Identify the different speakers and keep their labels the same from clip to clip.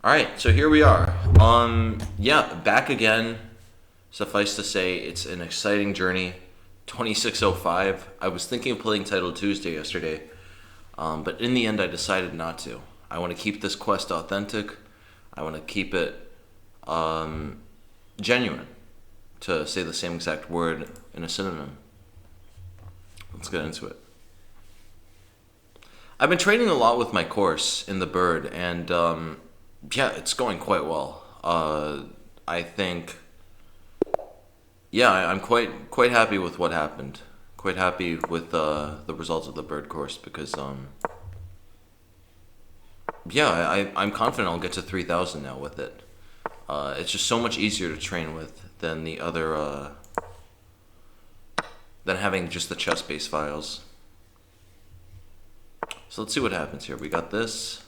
Speaker 1: All right, so here we are. Yeah, back again. Suffice to say, it's an exciting journey. 2605. I was thinking of playing Title Tuesday yesterday, but in the end, I decided not to. I want to keep this quest authentic. I want to keep it genuine, to say the same exact word in a synonym. Let's get into it. I've been training a lot with my course in the bird, and yeah, it's going quite well. I think, yeah, I'm quite happy with what happened. Quite happy with the results of the bird course because, yeah, I'm confident I'll get to 3,000 now with it. It's just so much easier to train with than the other, than having just the chess-based files. So let's see what happens here. We got this.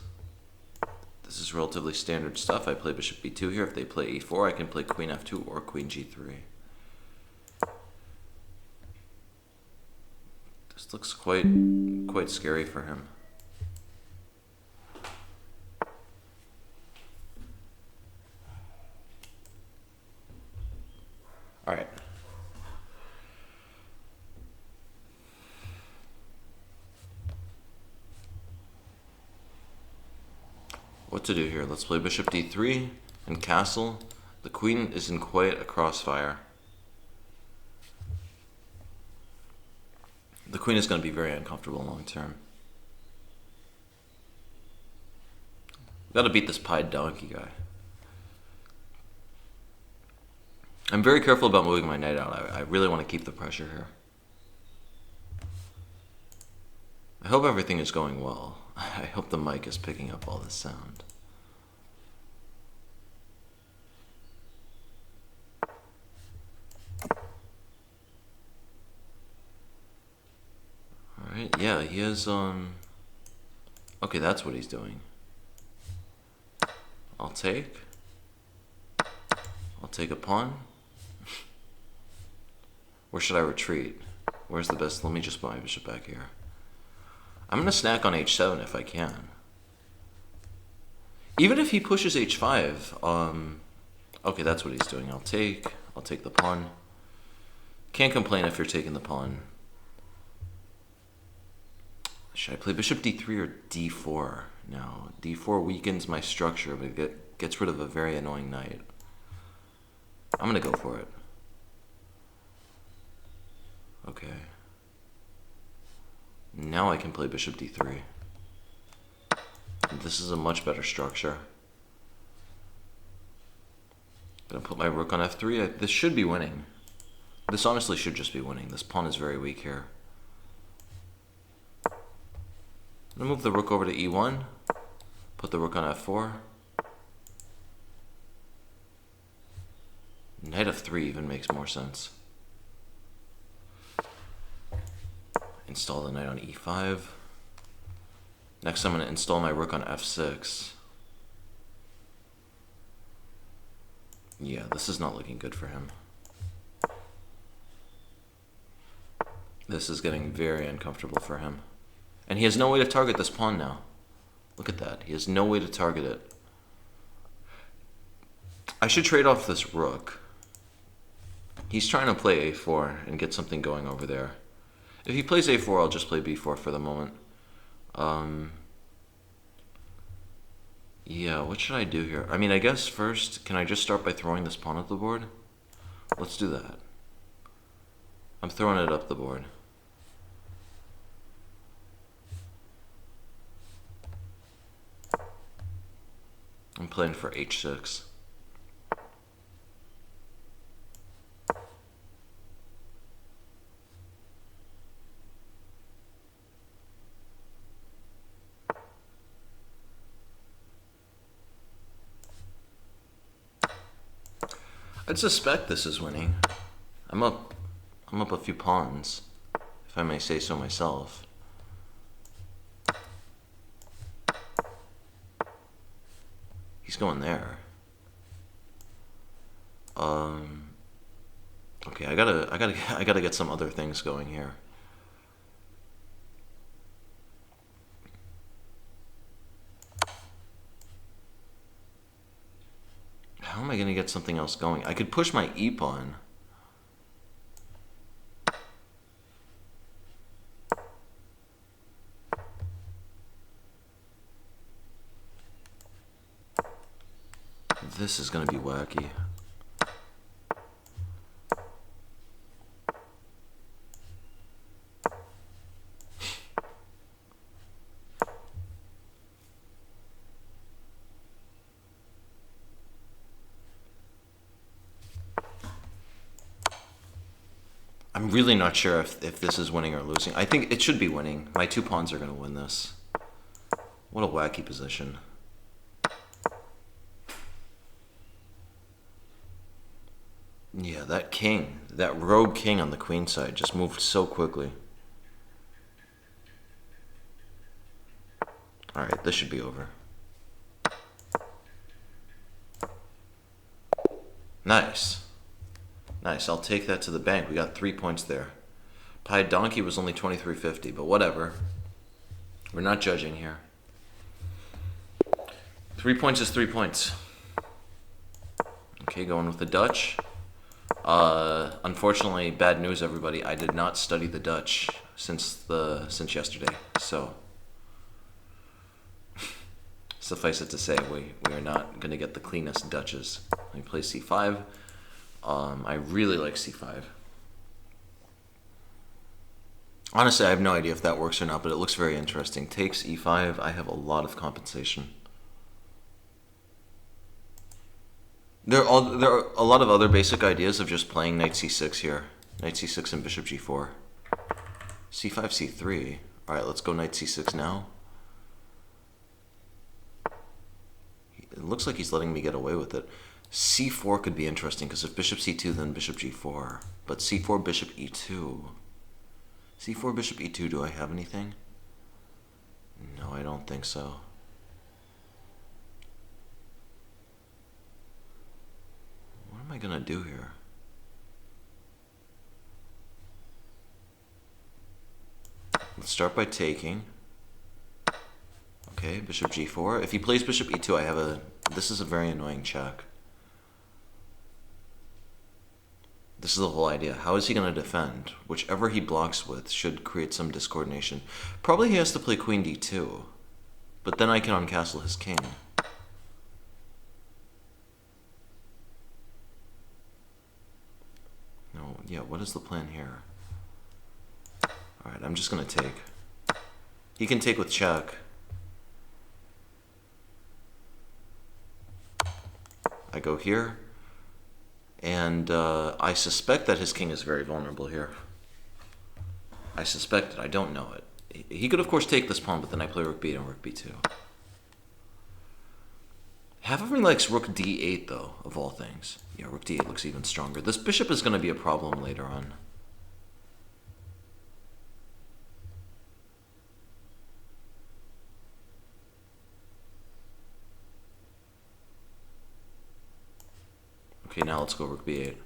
Speaker 1: This is relatively standard stuff. I play bishop b2 here. If they play e4, I can play queen f2 or queen g3. This looks quite scary for him. All right. What to do here? Let's play bishop d3 and castle. The queen is in quite a crossfire. The queen is going to be very uncomfortable long term. We've got to beat this pied donkey guy. I'm very careful about moving my knight out. I really want to keep the pressure here. I hope everything is going well. I hope the mic is picking up all this sound. Alright, yeah, he has, okay, that's what he's doing. I'll take a pawn. Where should I retreat? Where's the best? Let me just put my bishop back here. I'm going to snack on h7 if I can. Even if he pushes h5, okay, that's what he's doing. I'll take the pawn. Can't complain if you're taking the pawn. Should I play bishop d3 or d4 now? d4 weakens my structure, but it gets rid of a very annoying knight. I'm going to go for it. Okay. Now I can play bishop d3. This is a much better structure. Gonna put my rook on f3. This should be winning. This honestly should just be winning. This pawn is very weak here. I'm gonna move the rook over to e1. Put the rook on f4. Knight f3 even makes more sense. Install the knight on e5. Next I'm going to install my rook on f6. Yeah, this is not looking good for him. This is getting very uncomfortable for him. And he has no way to target this pawn now. Look at that. He has no way to target it. I should trade off this rook. He's trying to play a4 and get something going over there. If he plays a4, I'll just play b4 for the moment. Yeah, what should I do here? I mean, I guess first, can I just start by throwing this pawn up the board? Let's do that. I'm throwing it up the board. I'm playing for h6. I'd suspect this is winning. I'm up a few pawns, if I may say so myself. He's going there. Okay, I gotta get some other things going here. How am I going to get something else going? I could push my e-pawn. This is going to be wacky. I'm really not sure if this is winning or losing. I think it should be winning. My two pawns are going to win this. What a wacky position. Yeah, that king, that rogue king on the queen side just moved so quickly. Alright, this should be over. Nice. Nice, I'll take that to the bank. We got 3 points there. Pied Donkey was only 23.50, but whatever. We're not judging here. 3 points is 3 points. Okay, going with the Dutch. Unfortunately, bad news, everybody. I did not study the Dutch since yesterday, so suffice it to say, we are not going to get the cleanest Dutches. Let me play c5. I really like c5. Honestly, I have no idea if that works or not, but it looks very interesting. Takes e5. I have a lot of compensation. There are a lot of other basic ideas of just playing knight c6 here. Knight c6 and bishop g4. c5, c3. Alright, let's go knight c6 now. It looks like he's letting me get away with it. c4 could be interesting, because if bishop c2, then bishop g4. But c4, bishop e2. c4, bishop e2, do I have anything? No, I don't think so. What am I gonna do here? Let's start by taking. Okay, bishop g4. If he plays bishop e2, I have a... This is a very annoying check. This is the whole idea. How is he going to defend? Whichever he blocks with should create some discoordination. Probably he has to play queen d2. But then I can uncastle his king. No, yeah, what is the plan here? Alright, I'm just going to take. He can take with check. I go here. And I suspect that his king is very vulnerable here. I suspect it. I don't know it. He could, of course, take this pawn, but then I play rook b8 and rook b2. Half of me likes rook d8, though, of all things. Yeah, rook d8 looks even stronger. This bishop is going to be a problem later on. Okay, now let's go rook b8.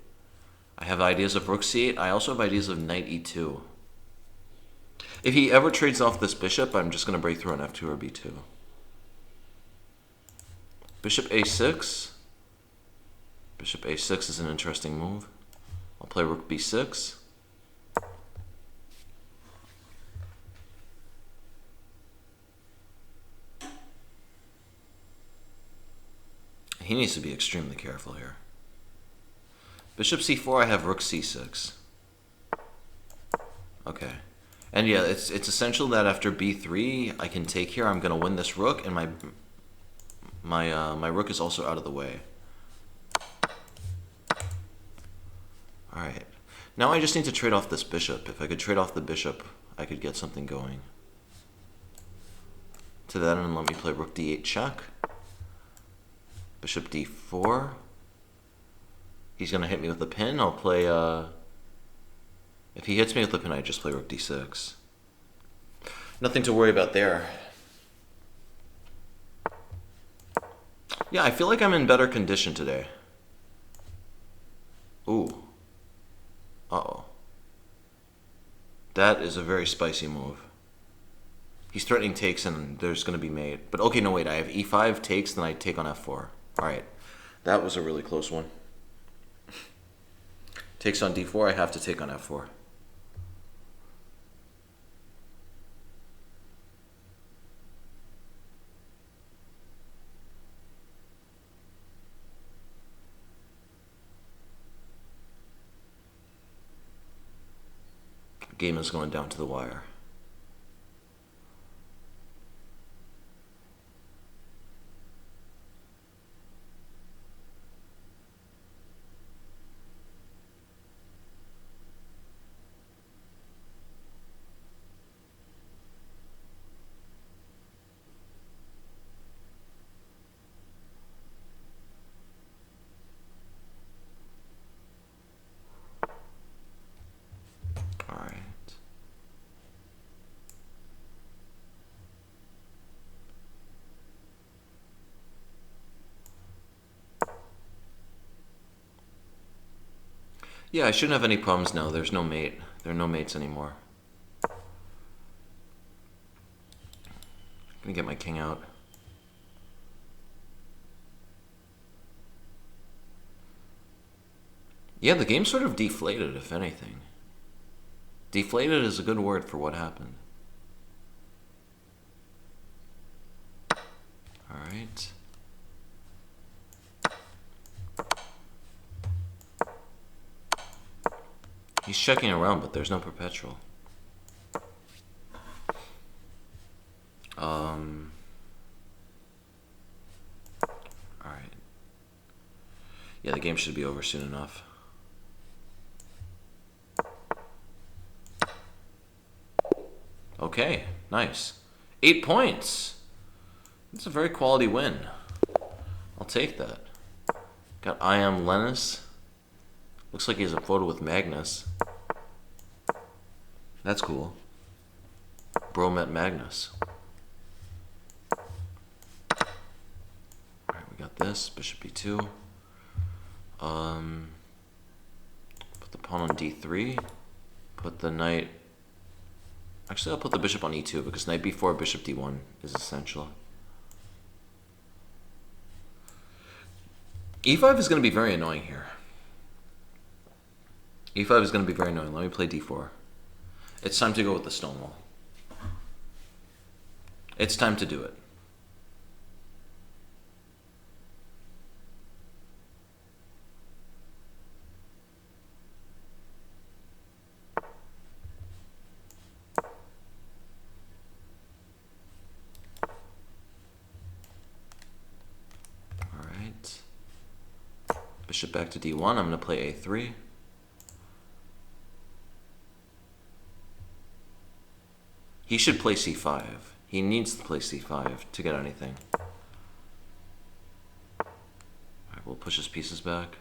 Speaker 1: I have ideas of rook c8. I also have ideas of knight e2. If he ever trades off this bishop, I'm just going to break through on f2 or b2. Bishop a6. Bishop a6 is an interesting move. I'll play rook b6. He needs to be extremely careful here. Bishop c4, I have rook c6. Okay. And yeah, it's essential that after b3, I can take here. I'm going to win this rook, and my rook is also out of the way. Alright. Now I just need to trade off this bishop. If I could trade off the bishop, I could get something going. To that end, let me play rook d8 check. Bishop d4. He's going to hit me with a pin. I'll play... If he hits me with the pin, I just play rook d6. Nothing to worry about there. Yeah, I feel like I'm in better condition today. Ooh. Uh-oh. That is a very spicy move. He's threatening takes, and there's going to be mate. But okay, no, wait. I have e5 takes, then I take on f4. Alright. That was a really close one. Takes on d4, I have to take on f4. Game is going down to the wire. Yeah, I shouldn't have any problems now. There's no mate. There are no mates anymore. I'm gonna get my king out. Yeah, the game sort of deflated, if anything. Deflated is a good word for what happened. Alright. He's checking around, but there's no perpetual. Alright. Yeah, the game should be over soon enough. Okay, nice. 8 points! That's a very quality win. I'll take that. Got I am Lennis. Looks like he has a photo with Magnus. That's cool. Bro met Magnus. Alright, we got this. Bishop e2. Put the pawn on d3. Put the knight... Actually, I'll put the bishop on e2 because knight b4, bishop d1 is essential. e5 is going to be very annoying here. e5 is going to be very annoying. Let me play d4. It's time to go with the stonewall. It's time to do it. Alright. Bishop back to d1. I'm going to play a3. He should play c5. He needs to play c5 to get anything. Alright, we'll push his pieces back.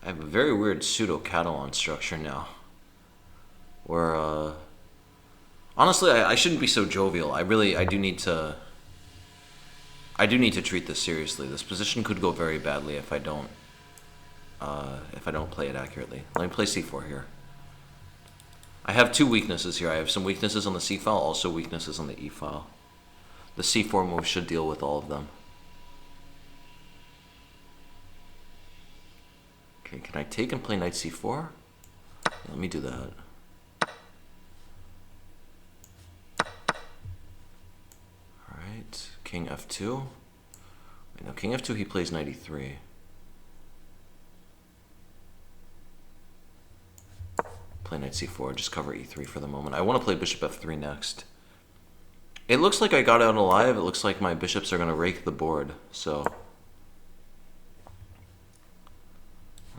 Speaker 1: I have a very weird pseudo-Catalan structure now. Where, honestly, I shouldn't be so jovial. I do need to treat this seriously. This position could go very badly if I don't play it accurately. Let me play c4 here. I have two weaknesses here. I have some weaknesses on the c file, also weaknesses on the e file. The c4 move should deal with all of them. Okay, can I take and play knight c4? Yeah, let me do that. Alright, king f2. Wait, now king f2, he plays knight e3. Play knight c4, just cover e3 for the moment. I want to play bishop f3 next. It looks like I got out alive. It looks like my bishops are going to rake the board, so...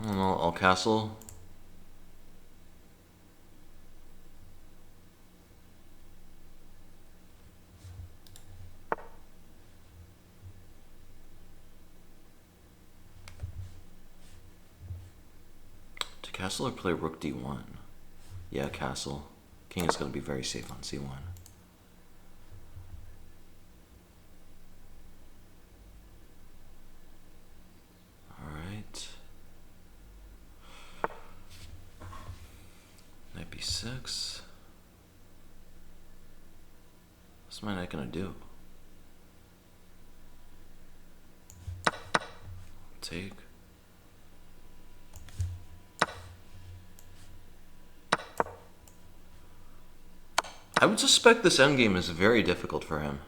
Speaker 1: I don't know, I'll castle. To castle or play rook d1? Yeah, castle. King is going to be very safe on c1. Alright. Knight b6. What's my knight going to do? take. I would suspect this endgame is very difficult for him.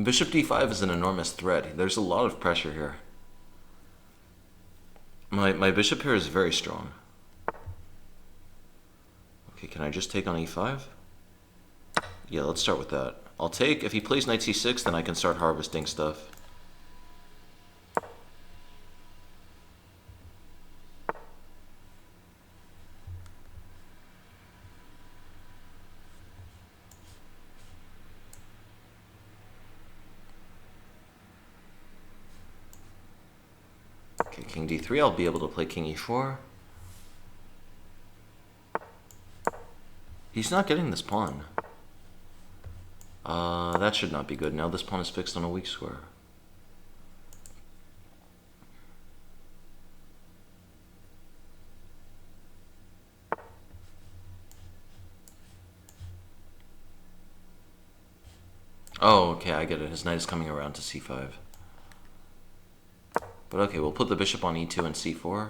Speaker 1: Bishop d5 is an enormous threat. There's a lot of pressure here. My bishop here is very strong. Okay, can I just take on e5? Yeah, let's start with that. I'll take. If he plays knight c6, then I can start harvesting stuff. Okay, king d3, I'll be able to play king e4. He's not getting this pawn. That should not be good. Now this pawn is fixed on a weak square. Oh, okay, I get it. His knight is coming around to c5. But okay, we'll put the bishop on e2 and c4.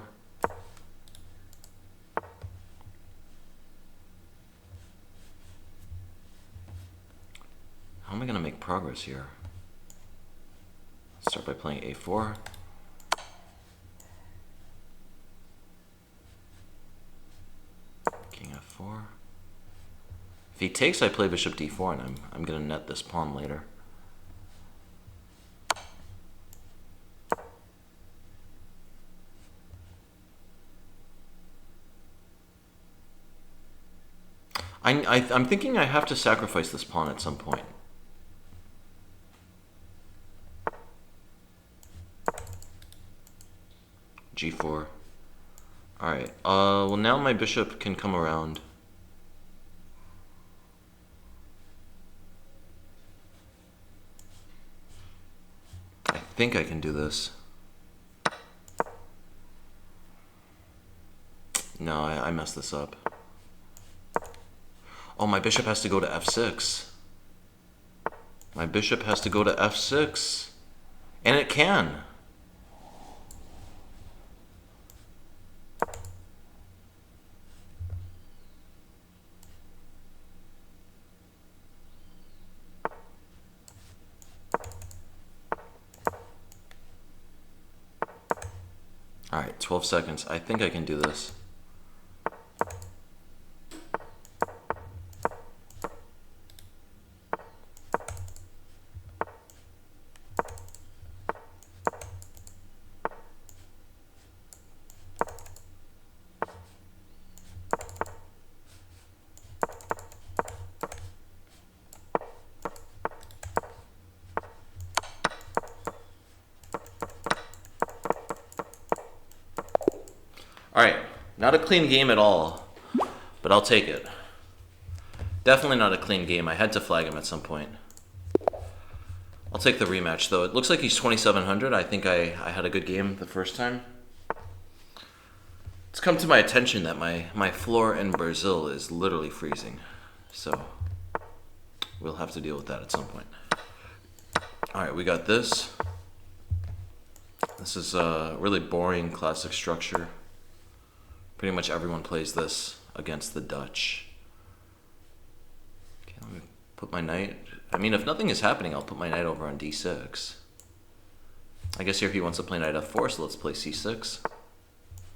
Speaker 1: How am I going to make progress here? Let's start by playing a4. King f4. If he takes, I play bishop d4, and I'm going to net this pawn later. I'm thinking I have to sacrifice this pawn at some point. g4. Alright, well now my bishop can come around. I think I can do this. No, I messed this up. Oh, my bishop has to go to f6. My bishop has to go to f6. And it can. Alright, 12 seconds. I think I can do this. Alright, not a clean game at all, but I'll take it. Definitely not a clean game. I had to flag him at some point. I'll take the rematch, though. It looks like he's 2,700. I think I had a good game the first time. It's come to my attention that my floor in Brazil is literally freezing. So, we'll have to deal with that at some point. Alright, we got this. This is a really boring classic structure. Pretty much everyone plays this against the Dutch. Okay, let me put my knight. I mean, if nothing is happening, I'll put my knight over on d6. I guess here he wants to play knight f4, so let's play c6.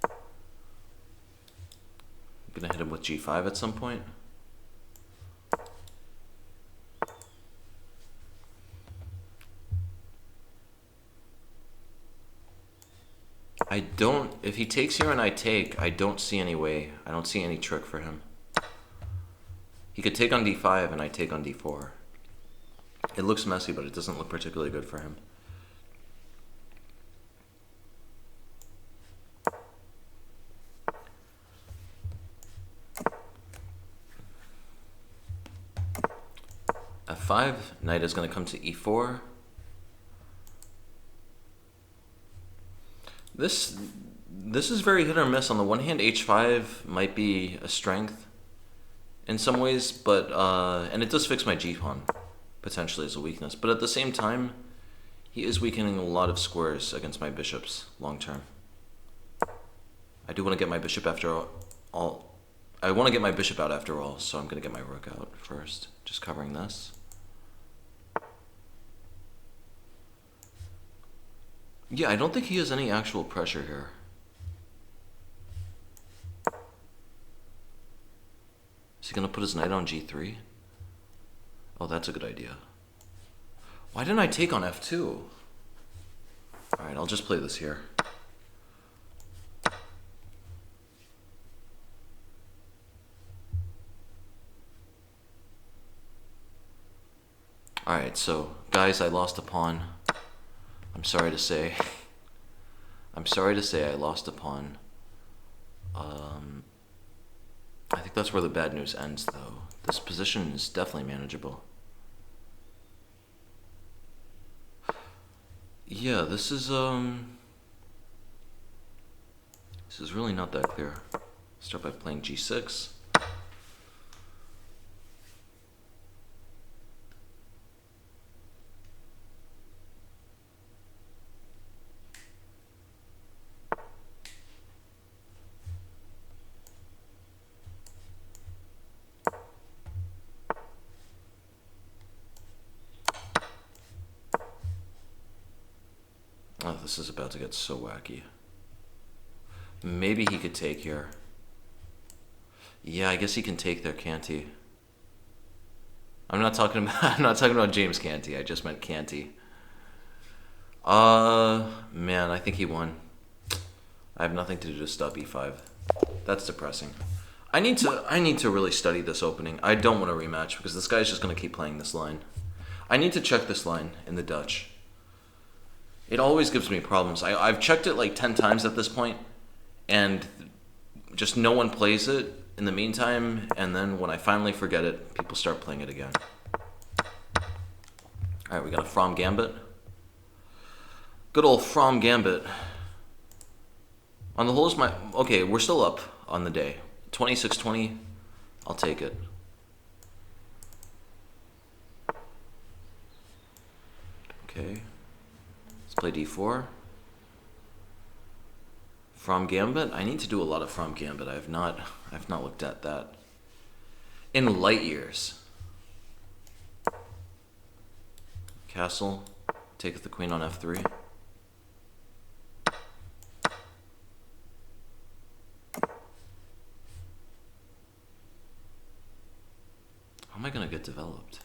Speaker 1: I'm gonna hit him with g5 at some point. If he takes here and I take, I don't see any way. I don't see any trick for him. He could take on d5 and I take on d4. It looks messy, but it doesn't look particularly good for him. f5, knight is going to come to e4. This is very hit or miss. On the one hand, h5 might be a strength in some ways, but and it does fix my g pawn potentially as a weakness. But at the same time, He is weakening a lot of squares against my bishops long term. I do want to get my bishop after all. I want to get my bishop out after all, so I'm going to get my rook out first. Just covering this. Yeah, I don't think he has any actual pressure here. Is he going to put his knight on g3? Oh, that's a good idea. Why didn't I take on f2? Alright, I'll just play this here. Alright, so, guys, I lost a pawn. I'm sorry to say. I'm sorry to say I lost a pawn. I think that's where the bad news ends, though. This position is definitely manageable. Yeah, this is really not that clear. Start by playing g6. Oh, this is about to get so wacky. Maybe he could take here. Yeah, I guess he can take there, can't he? I'm not talking about James Canty. I just meant Canty. Man, I think he won. I have nothing to do to stop e5. That's depressing. I need to really study this opening. I don't want to rematch because this guy's just going to keep playing this line. I need to check this line in the Dutch. It always gives me problems. I've checked it like 10 times at this point, and just no one plays it in the meantime, and then when I finally forget it, people start playing it again. Alright, we got a From Gambit. Good old From Gambit. On the whole is my... Okay, we're still up on the day. 26-20, I'll take it. Okay. Let's play d4. From Gambit? I need to do a lot of From Gambit. I've not looked at that in light years. Castle. Taketh the queen on f3. How am I going to get developed?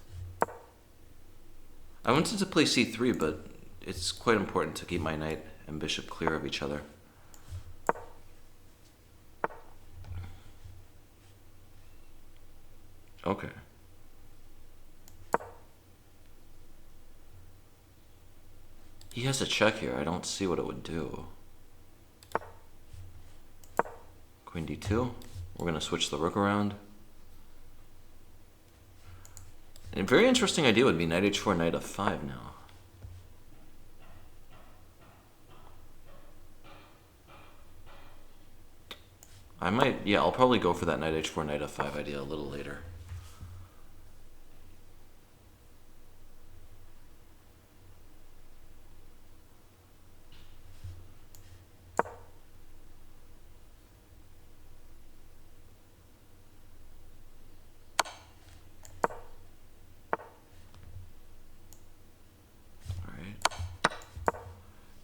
Speaker 1: I wanted to play c3, but it's quite important to keep my knight and bishop clear of each other. Okay. He has a check here. I don't see what it would do. Queen d2. We're going to switch the rook around. And a very interesting idea would be knight h4, knight f5 now. I might, yeah, I'll probably go for that knight h4, knight f5 idea a little later.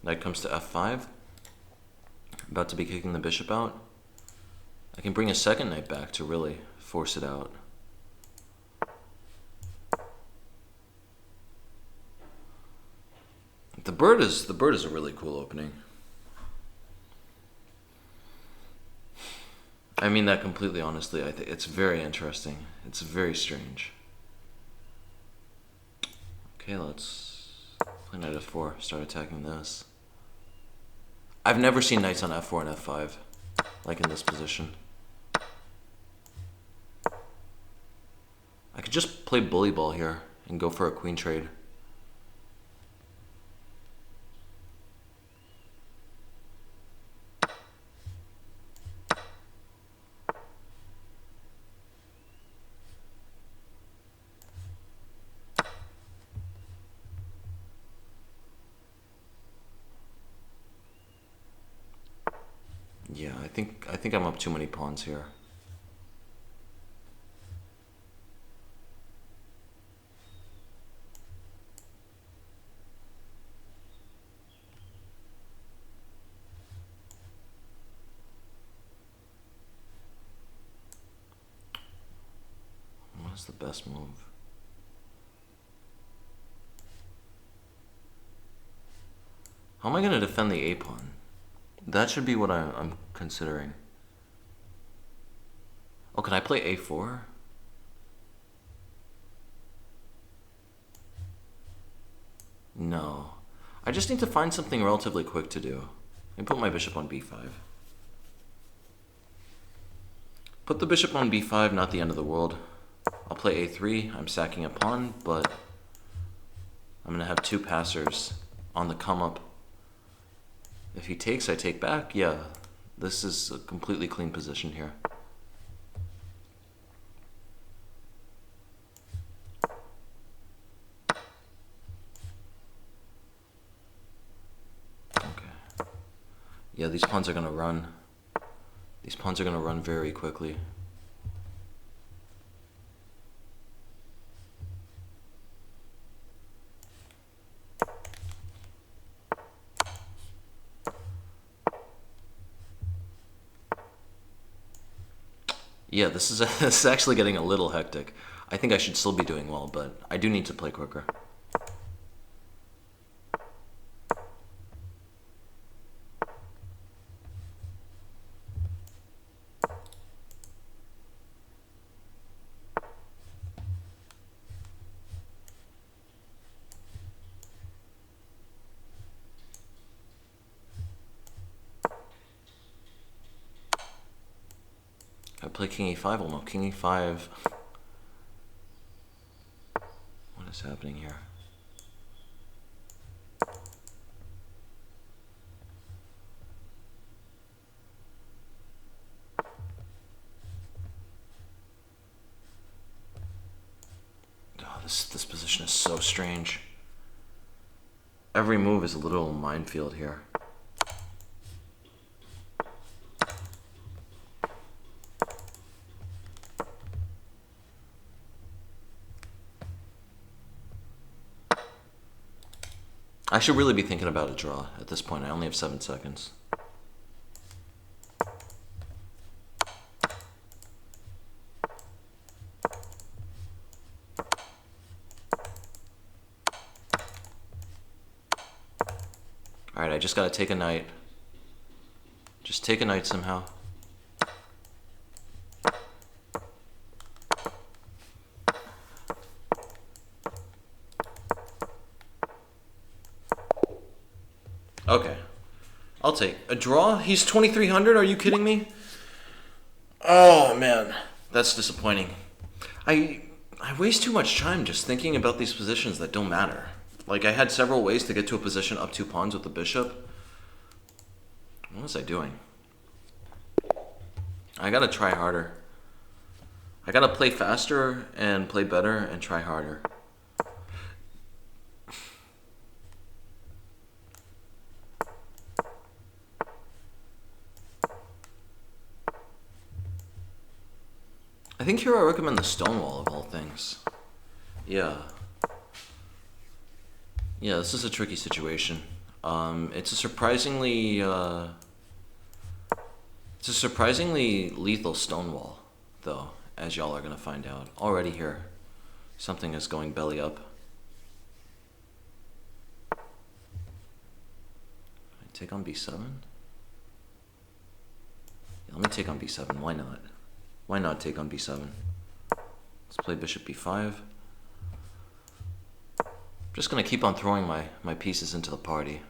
Speaker 1: Knight comes to f5. About to be kicking the bishop out. I can bring a second knight back to really force it out. The bird is a really cool opening. I mean that completely honestly. I think it's very interesting. It's very strange. Okay, let's play knight f4. Start attacking this. I've never seen knights on f4 and f5, like in this position. I could just play bully ball here and go for a queen trade. Yeah, I think I'm up too many pawns here. What is the best move? How am I going to defend the A pawn? That should be what I'm considering. Oh, can I play A4? No. I just need to find something relatively quick to do. I put my bishop on B5. Put the bishop on B5, not the end of the world. I'll play A3. I'm sacking a pawn, but I'm going to have two passers on the come up. If he takes, I take back. Yeah, this is a completely clean position here. Okay. Yeah, these pawns are going to run. These pawns are going to run very quickly. Yeah, this is actually getting a little hectic. I think I should still be doing well, but I do need to play quicker. I play king e5, well no, king e5. What is happening here? Oh, this position is so strange. Every move is a little minefield here. I should really be thinking about a draw at this point. I only have 7 seconds. Alright, I just gotta take a knight. Just take a knight somehow. Okay. I'll take a draw. He's 2,300. Are you kidding me? Oh man, that's disappointing. I waste too much time just thinking about these positions that don't matter. Like I had several ways to get to a position up 2 pawns with the bishop. What was I doing? I gotta try harder. I gotta play faster and play better and try harder. I think here I recommend the Stonewall of all things. Yeah. Yeah, this is a tricky situation. It's a surprisingly lethal Stonewall, though, as y'all are gonna find out. Already here, something is going belly up. I take on B7? Yeah, let me take on B7, why not? Why not take on B7? Let's play bishop B5. I'm just gonna keep on throwing my pieces into the party.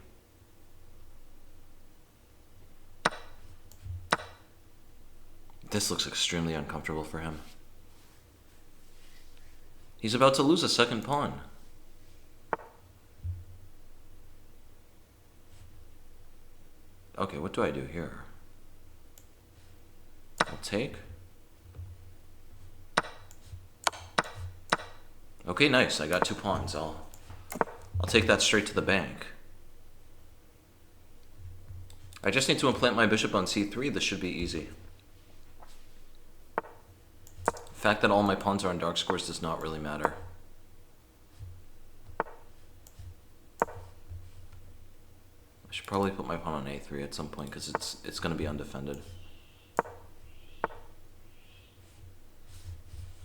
Speaker 1: This looks extremely uncomfortable for him. He's about to lose a second pawn. Okay, what do I do here? I'll take. Okay, nice. I got 2 pawns. I'll take that straight to the bank. I just need to implant my bishop on c3. This should be easy. The fact that all my pawns are on dark squares does not really matter. I should probably put my pawn on a3 at some point because it's going to be undefended.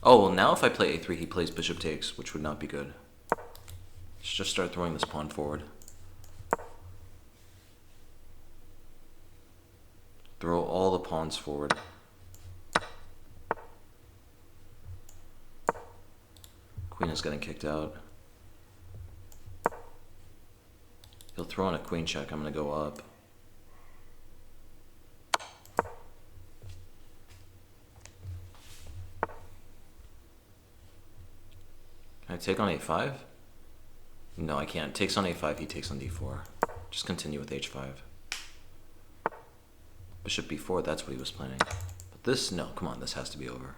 Speaker 1: Oh, well now if I play a3, he plays bishop takes, which would not be good. Let's just start throwing this pawn forward. Throw all the pawns forward. Queen is getting kicked out. He'll throw in a queen check. I'm going to go up. Can I take on a5? No, I can't. Takes on a5, he takes on d4. Just continue with h5. Bishop b4, that's what he was planning. But this, no, come on, this has to be over.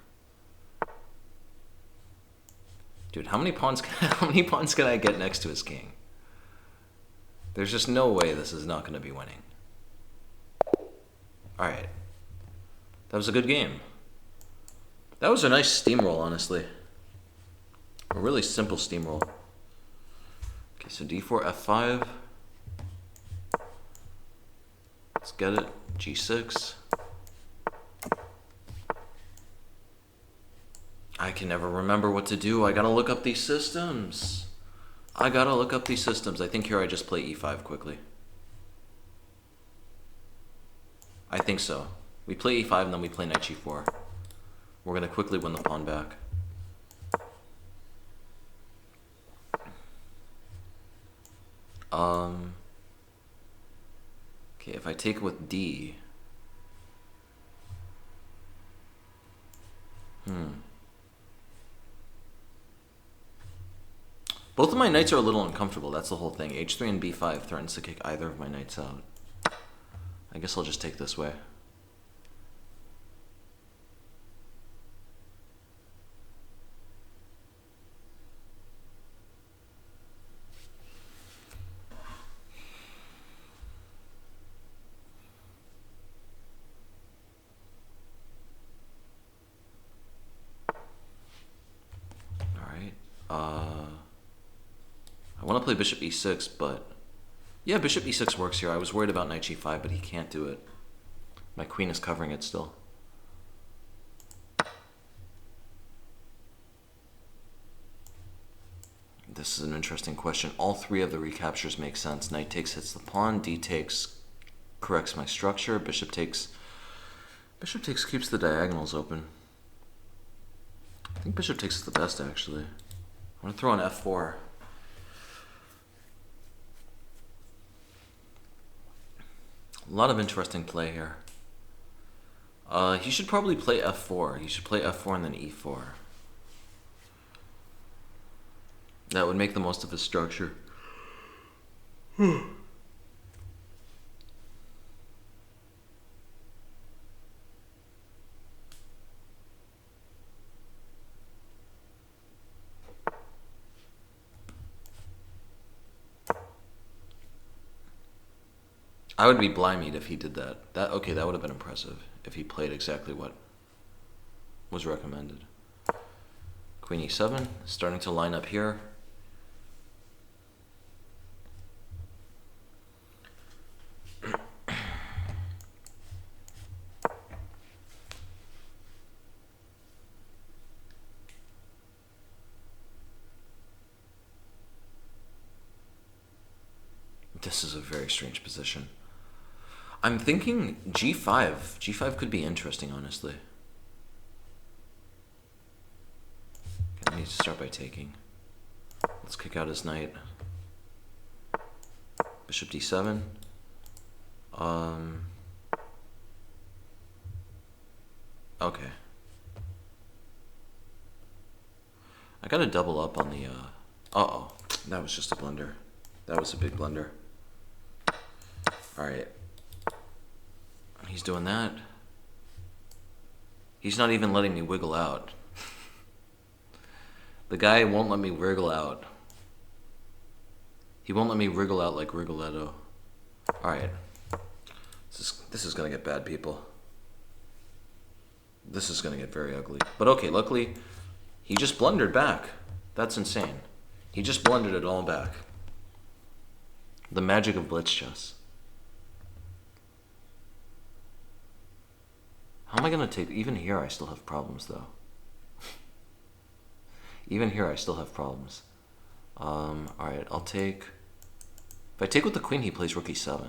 Speaker 1: Dude, how many pawns can I get next to his king? There's just no way this is not going to be winning. Alright. That was a good game. That was a nice steamroll, honestly. A really simple steamroll. Okay, so d4, f5. Let's get it. g6. I can never remember what to do. I gotta look up these systems. I think here I just play e5 quickly. I think so. We play e5 and then we play knight g4. We're gonna quickly win the pawn back. Okay, if I take with D. Both of my knights are a little uncomfortable, that's the whole thing. h3 and b5 threatens to kick either of my knights out. I guess I'll just take this way. I want to play bishop e6, but yeah, bishop e6 works here. I was worried about knight g5, but he can't do it. My queen is covering it still. This is an interesting question. All three of the recaptures make sense. Knight takes hits the pawn, d takes corrects my structure, bishop takes keeps the diagonals open. I think bishop takes is the best, actually. I'm going to throw in f4. A lot of interesting play here. He should probably play f4. He should play f4 and then e4. That would make the most of his structure. I would be blymied if he did that. Okay, that would have been impressive if he played exactly what was recommended. Queen e7, starting to line up here. This is a very strange position. I'm thinking g5. G5 could be interesting, honestly. Okay, I need to start by taking. Let's kick out his knight. Bishop d7. Okay. I gotta double up on the, uh-oh. That was just a blunder. That was a big blunder. Alright. He's doing that. He's not even letting me wiggle out. The guy won't let me wriggle out. He won't let me wriggle out like Rigoletto. Alright. This This is gonna get bad, people. This is gonna get very ugly. But okay, luckily, he just blundered back. That's insane. He just blundered it all back. The magic of blitz chess. How am I gonna take... Even here I still have problems, though. Even here I still have problems. Alright, I'll take... If I take with the queen, he plays rook e7.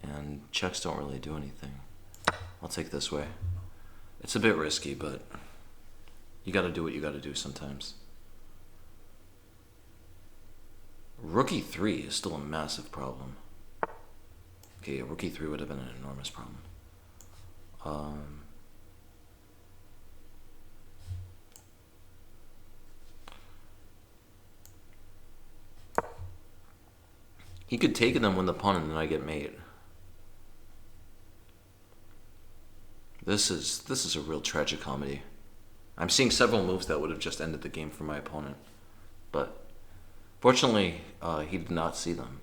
Speaker 1: And checks don't really do anything. I'll take this way. It's a bit risky, but you gotta do what you gotta do sometimes. Rook e3 is still a massive problem. Okay, rook e3 would have been an enormous problem. He could take it and win the pawn and then I get mate. This is a real tragic comedy. I'm seeing several moves that would have just ended the game for my opponent. But fortunately, he did not see them.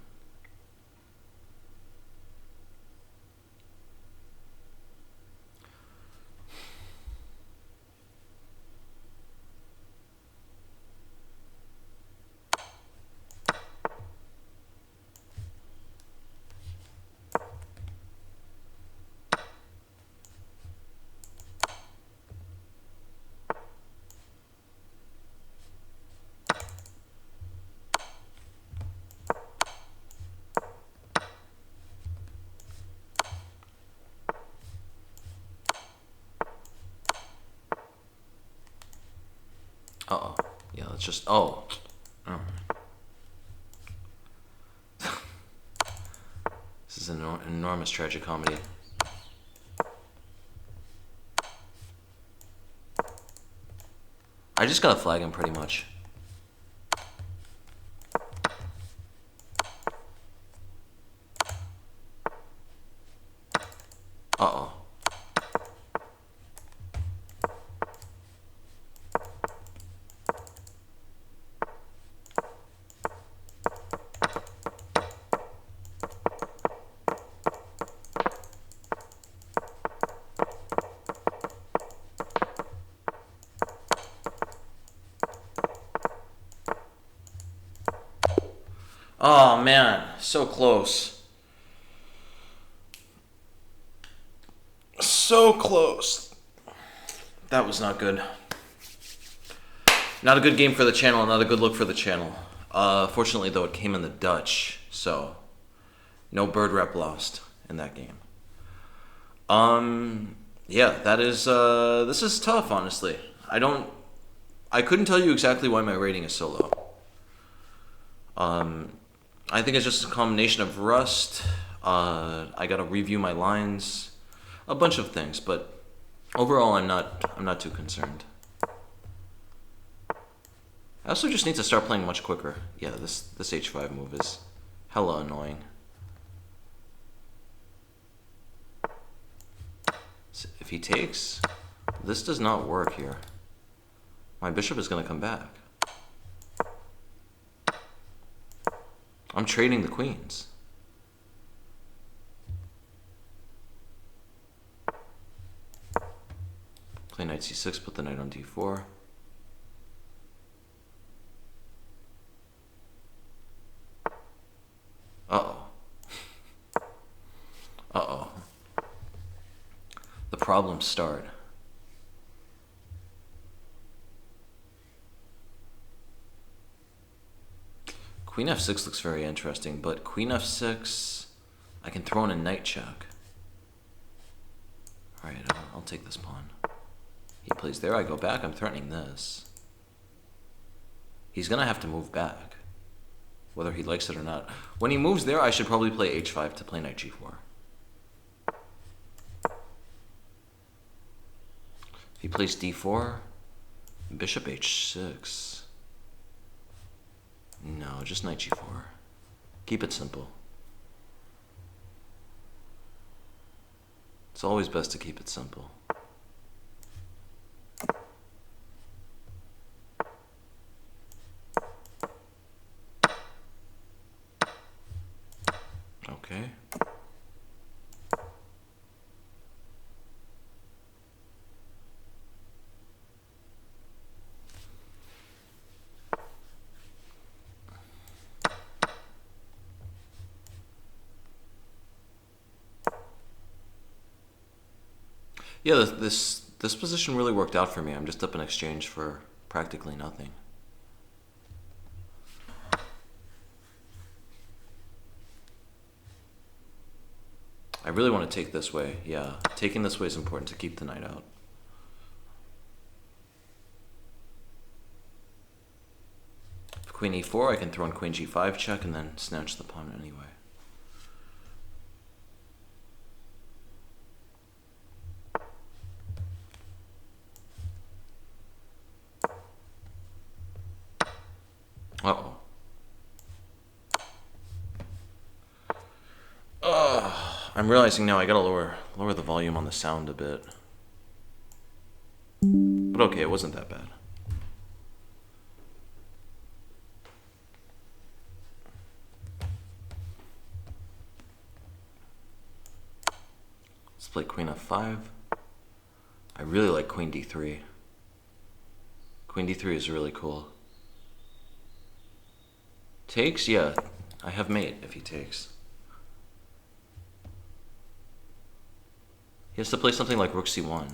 Speaker 1: Uh-oh. Yeah, let's just... Oh. This is an enormous tragic comedy. I just gotta flag him pretty much. Uh-oh. Oh man, so close. So close. That was not good. Not a good game for the channel, not a good look for the channel. Fortunately though, it came in the Dutch, so no bird rep lost in that game. Yeah, that is, this is tough, honestly. I couldn't tell you exactly why my rating is so low. I think it's just a combination of rust. I gotta review my lines, a bunch of things, but overall, I'm not too concerned. I also just need to start playing much quicker. Yeah, this h5 move is hella annoying. So if he takes, this does not work here. My bishop is gonna come back. I'm trading the queens. Play knight c6, put the knight on d4. Uh-oh. Uh-oh. The problems start. Queen f6 looks very interesting, but queen f6, I can throw in a knight check. Alright, I'll take this pawn. He plays there, I go back, I'm threatening this. He's gonna have to move back, whether he likes it or not. When he moves there, I should probably play h5 to play knight g4. If he plays d4, bishop h6. No, just knight g4. Keep it simple. It's always best to keep it simple. Okay. Yeah, this position really worked out for me. I'm just up in exchange for practically nothing. I really want to take this way. Yeah, taking this way is important to keep the knight out. If queen e4, I can throw in queen g5 check and then snatch the pawn anyway. Uh-oh. I'm realizing now I gotta lower the volume on the sound a bit. But okay, it wasn't that bad. Let's play queen f5. I really like queen d3. Queen d3 is really cool. Takes? Yeah, I have mate if he takes. He has to play something like rook c1.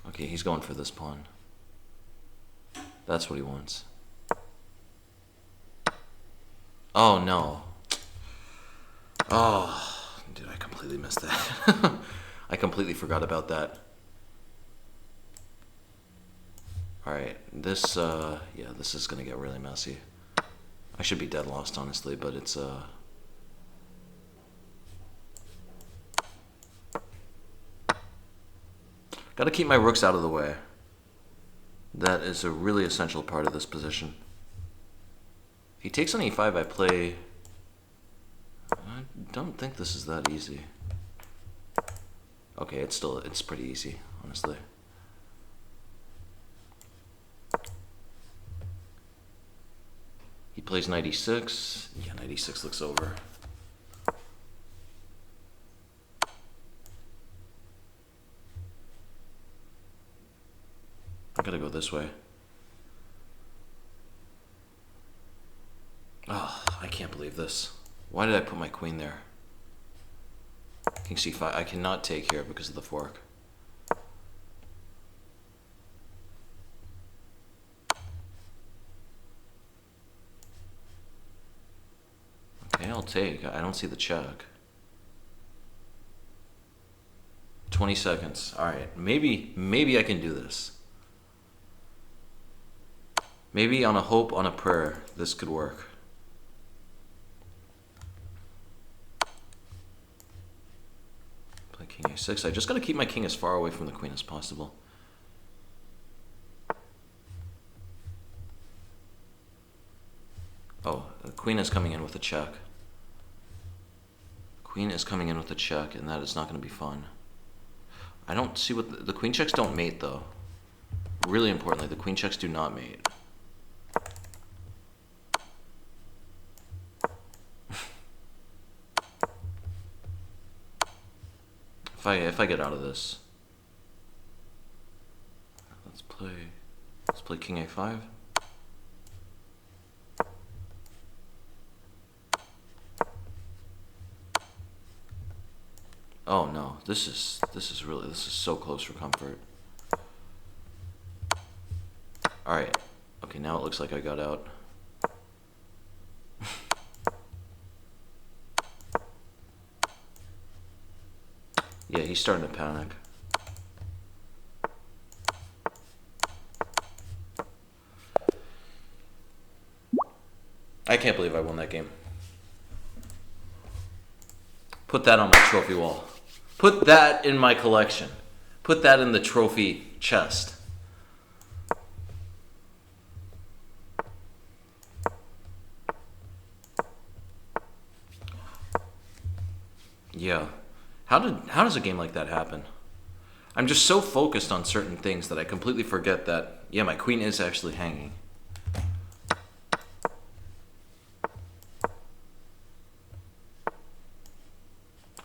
Speaker 1: Okay, he's going for this pawn. That's what he wants. Oh no. Oh, dude, I completely missed that. I completely forgot about that. Alright, this, yeah, this is gonna get really messy. I should be dead lost, honestly, but it's, gotta keep my rooks out of the way. That is a really essential part of this position. If he takes on e5, I play... I don't think this is that easy. Okay, it's pretty easy, honestly. He plays knight e6. Yeah, knight e6 looks over. I gotta go this way. Oh, I can't believe this. Why did I put my queen there? King c5. I cannot take here because of the fork. Okay, I'll take. I don't see the check. 20 seconds. Alright, maybe I can do this. Maybe on a hope, on a prayer, this could work. Play king a6. I just gotta keep my king as far away from the queen as possible. Oh, the queen is coming in with a check. Queen is coming in with a check, and that is not going to be fun. I don't see what... The queen checks don't mate, though. Really importantly, the queen checks do not mate. If I get out of this... Let's play king a5. Oh no, this is so close for comfort. Alright. Okay, now it looks like I got out. Yeah, he's starting to panic. I can't believe I won that game. Put that on my trophy wall. Put that in my collection. Put that in the trophy chest. Yeah. How does a game like that happen? I'm just so focused on certain things that I completely forget that, yeah, my queen is actually hanging.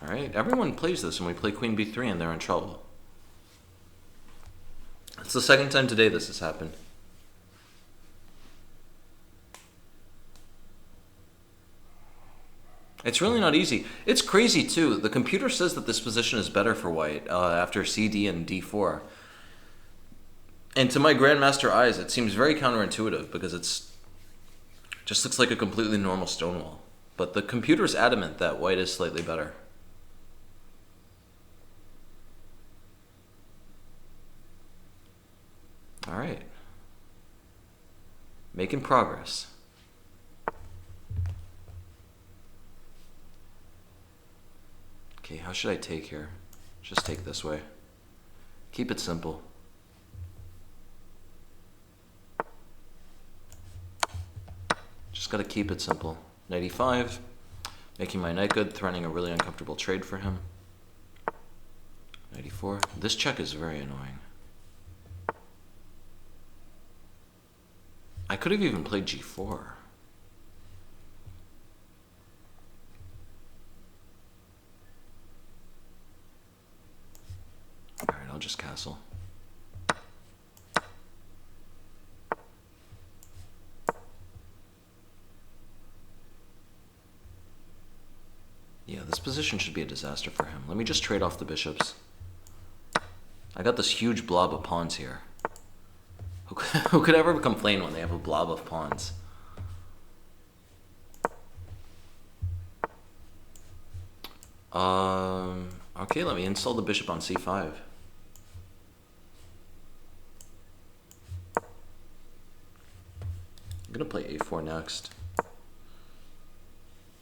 Speaker 1: Alright, everyone plays this when we play queen b3 and they're in trouble. It's the second time today this has happened. It's really not easy. It's crazy too. The computer says that this position is better for white after CD and D4. And to my grandmaster eyes, it seems very counterintuitive because it's just looks like a completely normal stonewall. But the computer's adamant that white is slightly better. All right. Making progress. Okay, how should I take here? Just take this way. Keep it simple. Just gotta keep it simple. Knight e5, making my knight good, threatening a really uncomfortable trade for him. Knight e4. This check is very annoying. I could have even played g4. Alright, I'll just castle. Yeah, this position should be a disaster for him. Let me just trade off the bishops. I got this huge blob of pawns here. Who could ever complain when they have a blob of pawns? Okay, let me install the bishop on c5. I'm gonna play a4 next.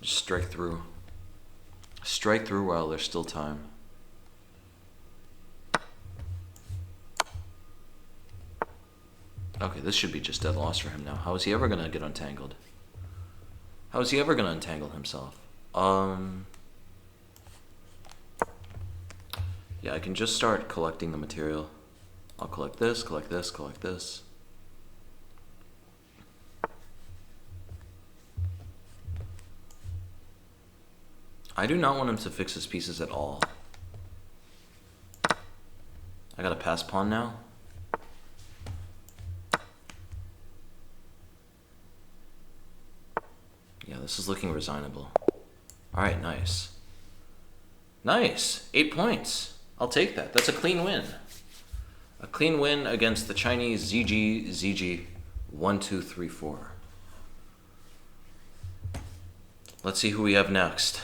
Speaker 1: Just strike through. Strike through while there's still time. Okay, this should be just dead loss for him now. How is he ever gonna get untangled? How is he ever gonna untangle himself? Yeah, I can just start collecting the material. I'll collect this, collect this, collect this. I do not want him to fix his pieces at all. I gotta pass pawn now. Yeah, this is looking resignable. Alright, nice. Nice! 8 points. I'll take that. That's a clean win. A clean win against the Chinese ZG 1, 2, 3, 4. Let's see who we have next.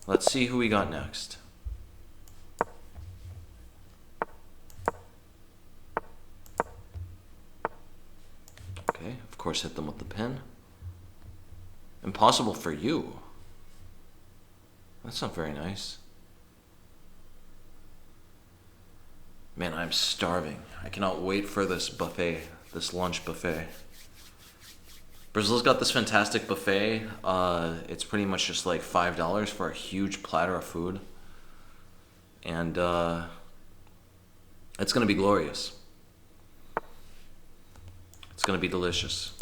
Speaker 1: Let's see who we got next. Okay, of course hit them with the pin. Impossible for you. That's not very nice. Man, I'm starving. I cannot wait for this buffet, this lunch buffet. Brazil's got this fantastic buffet. It's pretty much just like $5 for a huge platter of food. And it's gonna be glorious. It's gonna be delicious.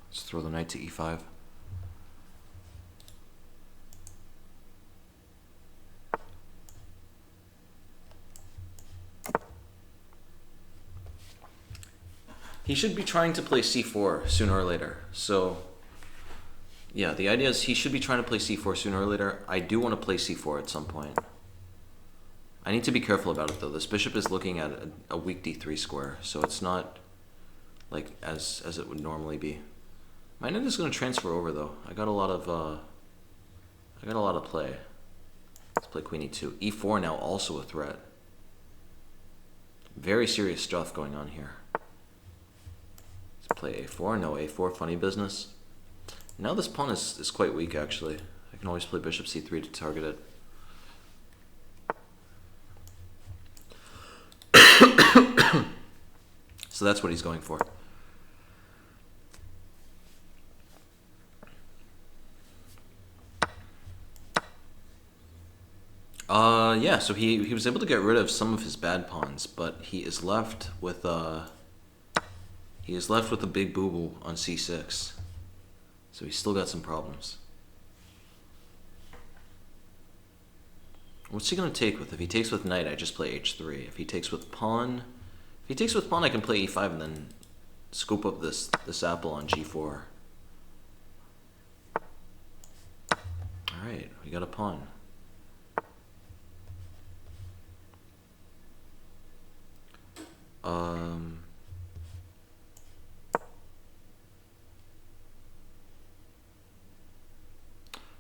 Speaker 1: Let's throw the knight to e5. He should be trying to play c4 sooner or later. So, yeah, the idea is he should be trying to play c4 sooner or later. I do want to play c4 at some point. I need to be careful about it though. This bishop is looking at a weak d3 square, so it's not like as it would normally be. My knight is going to transfer over though. I got a lot of play. Let's play queen e2. e4 now also a threat. Very serious stuff going on here. Let's play a4. No a4. Funny business. Now this pawn is quite weak actually. I can always play bishop c3 to target it. So that's what he's going for. Yeah, so he was able to get rid of some of his bad pawns, but he is left with a big boo-boo on c6. So he's still got some problems. What's he gonna take with? If he takes with knight, I just play h3. If he takes with pawn, I can play e5 and then scoop up this apple on g4. All right, we got a pawn.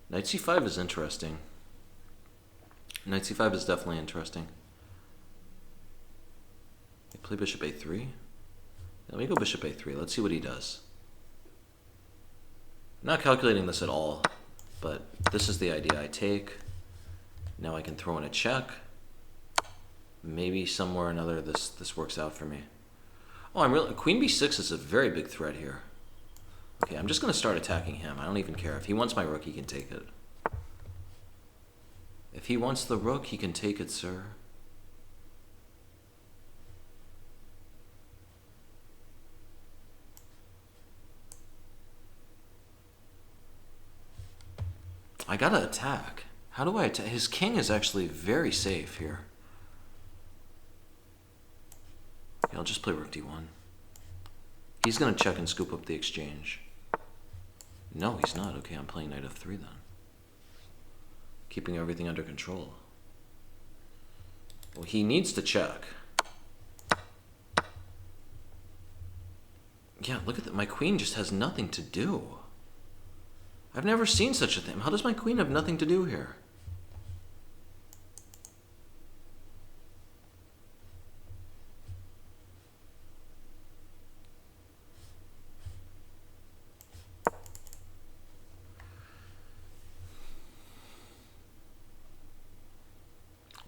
Speaker 1: Knight c5 is interesting. Knight c5 is definitely interesting. Play bishop a3. Let me go bishop a3. Let's see what he does. I'm not calculating this at all, but this is the idea. I take. Now I can throw in a check. Maybe somewhere or another this works out for me. Oh, I'm really queen b6 is a very big threat here. Okay, I'm just gonna start attacking him. I don't even care. If he wants my rook, he can take it. If he wants the rook, he can take it, sir. I gotta attack. How do I attack? His king is actually very safe here. Okay, I'll just play rook d1. He's gonna check and scoop up the exchange. No, he's not. Okay, I'm playing knight f3 then. Keeping everything under control. Well, he needs to check. Yeah, look at that. My queen just has nothing to do. I've never seen such a thing. How does my queen have nothing to do here?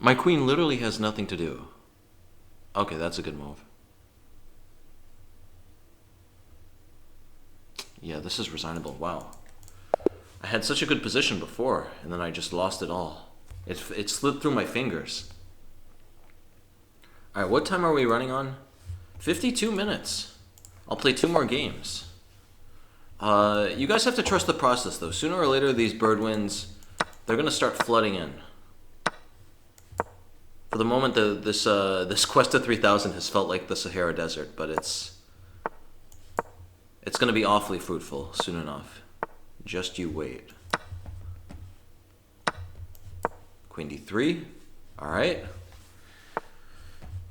Speaker 1: My queen literally has nothing to do. Okay, that's a good move. Yeah, this is resignable. Wow. I had such a good position before, and then I just lost it all. It slipped through my fingers. Alright, what time are we running on? 52 minutes. I'll play 2 more games. You guys have to trust the process, though. Sooner or later, these bird wins, they're going to start flooding in. For the moment, this quest to 3000 has felt like the Sahara Desert, but it's going to be awfully fruitful soon enough. Just you wait. Queen d3. All right.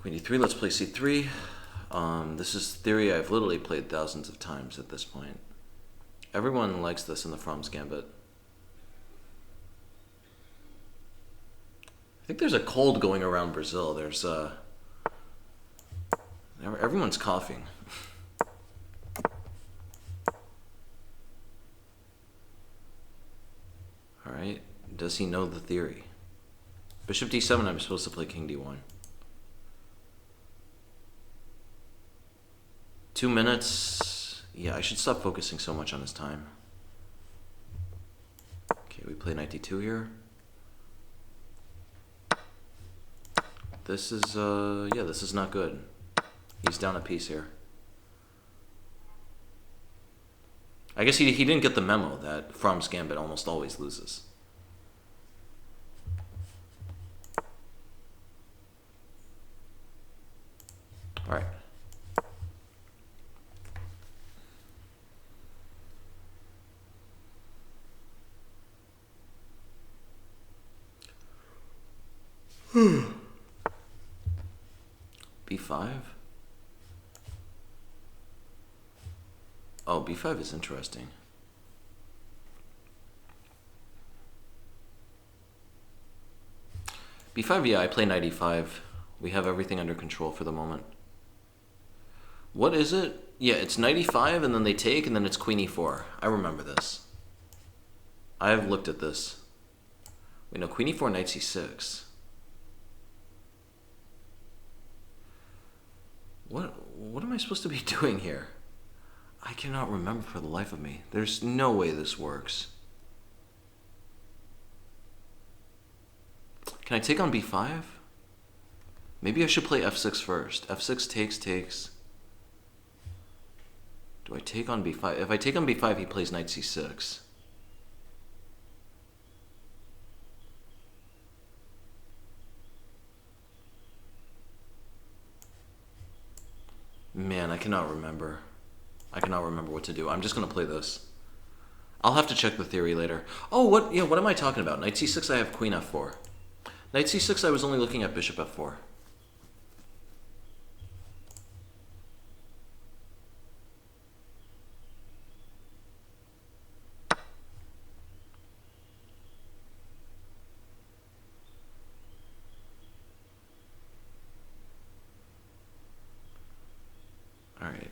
Speaker 1: Queen d3. Let's play c3. This is theory I've literally played thousands of times at this point. Everyone likes this in the From's Gambit. I think there's a cold going around Brazil. There's everyone's coughing. All right. Does he know the theory? Bishop d7. I'm supposed to play king d1. 2 minutes. Yeah, I should stop focusing so much on his time. Okay, we play knight d2 here. This is, yeah, this is not good. He's down a piece here. I guess he didn't get the memo that From's Gambit almost always loses. All right. b5? Oh, b5 is interesting. b5, yeah, I play knight e5. We have everything under control for the moment. What is it? Yeah, it's knight e5, and then they take, and then it's queen e4. I remember this. I have looked at this. Wait, no, queen e4, knight c6. What am I supposed to be doing here? I cannot remember for the life of me. There's no way this works. Can I take on b5? Maybe I should play f6 first. f6 takes. Do I take on b5? If I take on b5, he plays knight c6. Man, I cannot remember. I cannot remember what to do. I'm just gonna play this. I'll have to check the theory later. Oh, what? Yeah, what am I talking about? Knight c6, I have queen f4. Knight c6, I was only looking at bishop f4. All right,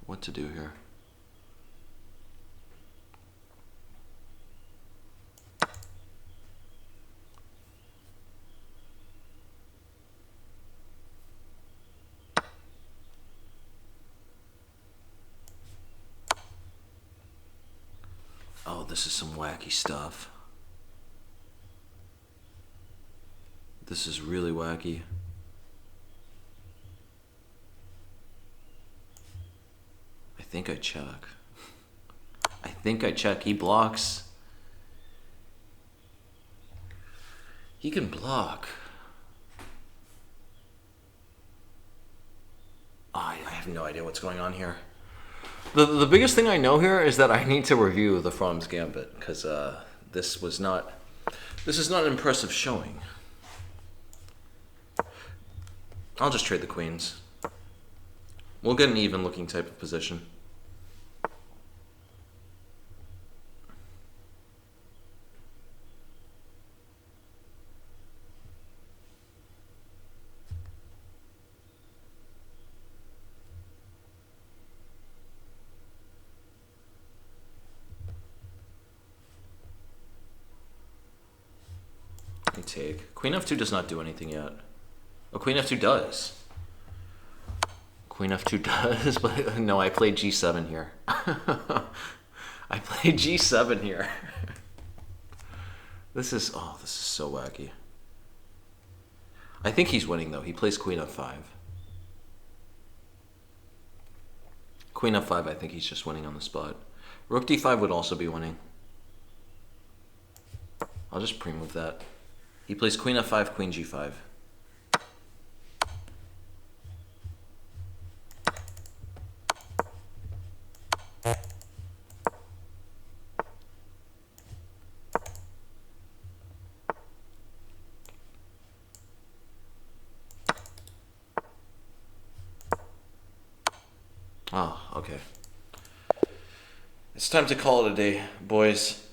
Speaker 1: what to do here? Oh, this is some wacky stuff. This is really wacky. I think I check. I think I check. He blocks. He can block. Oh, I have no idea what's going on here. The biggest thing I know here is that I need to review the Fromm's Gambit, because this is not an impressive showing. I'll just trade the queens. We'll get an even looking type of position. I take. Queen f2 does not do anything yet. Oh, queen f2 does. Queen f2 does, but no, I played g7 here. I played g7 here. This is so wacky. I think he's winning though. He plays queen f5. Queen f5, I think he's just winning on the spot. Rook d5 would also be winning. I'll just pre-move that. He plays queen f5, queen g5. Oh, okay. It's time to call it a day, boys.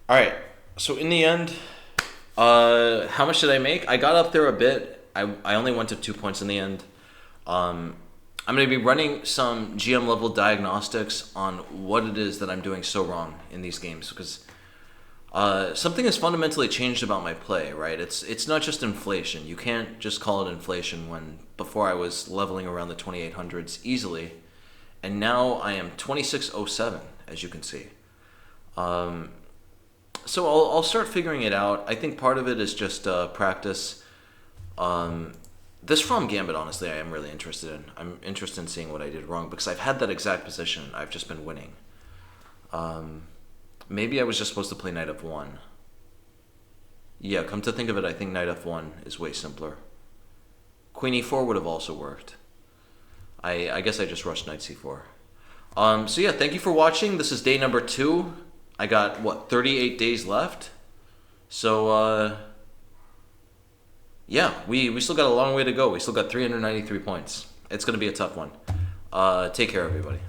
Speaker 1: All right, so in the end, how much did I make? I got up there a bit. I only went to 2 points in the end. I'm going to be running some GM level diagnostics on what it is that I'm doing so wrong in these games, because something has fundamentally changed about my play, right? It's not just inflation. You can't just call it inflation when before I was leveling around the 2800s easily, and now I am 2607, as you can see. So I'll start figuring it out. I think part of it is just practice. This From Gambit, honestly, I am really interested in. I'm interested in seeing what I did wrong, because I've had that exact position. I've just been winning. Maybe I was just supposed to play knight f1. Yeah, come to think of it, I think knight f1 is way simpler. Queen e4 would have also worked. I guess I just rushed knight c4. So yeah, thank you for watching. This is day number 2. I got, what, 38 days left? So, yeah, we still got a long way to go. We still got 393 points. It's going to be a tough one. Take care, everybody.